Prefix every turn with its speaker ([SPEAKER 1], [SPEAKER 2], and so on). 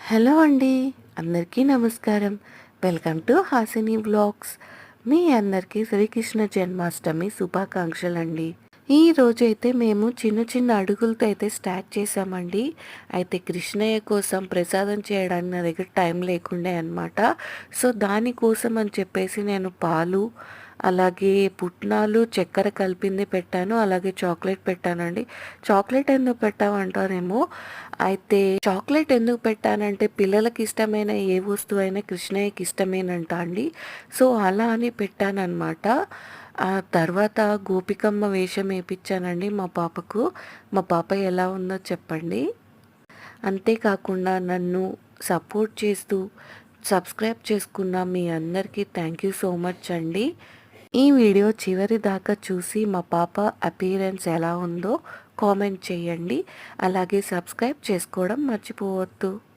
[SPEAKER 1] Hello అండి. అందరికీ నమస్కారం. Welcome to Hasini vlogs. మీ అందరికీ శ్రీకృష్ణ జన్మాష్టమి శుభాకాంక్షలండి. ఈ రోజైతే మేము చిన్న చిన్న అడుగులతో అయితే స్టార్ట్ చేసామండి. అయితే కృష్ణయ్య కోసం ప్రసాదం చేయడానికి నా దగ్గర టైం లేకుండే అనమాట. సో దానికోసం అని చెప్పేసి నేను పాలు, అలాగే పుట్నాలు, చక్కెర కలిపింది పెట్టాను. అలాగే చాక్లెట్ పెట్టానండి. చాక్లెట్ ఎందుకు పెట్టామంటారేమో, అయితే చాక్లెట్ ఎందుకు పెట్టానంటే పిల్లలకి ఇష్టమైన ఏ వస్తువైనా కృష్ణయ్యకి ఇష్టమేనంట అండి. సో అలా అని పెట్టానన్నమాట. ఆ తర్వాత గోపికమ్మ వేషం వేపిచ్చానండి మా పాపకు. మా పాప ఎలా ఉందో చెప్పండి. అంతేకాకుండా నన్ను సపోర్ట్ చేస్తూ సబ్స్క్రైబ్ చేసుకున్న మీ అందరికీ థ్యాంక్ యూ సో మచ్ అండి. ఈ వీడియో చివరి దాకా చూసి మా పాప అపియరెన్స్ ఎలా ఉందో కామెంట్ చేయండి. అలాగే సబ్స్క్రైబ్ చేసుకోవడం మర్చిపోవద్దు.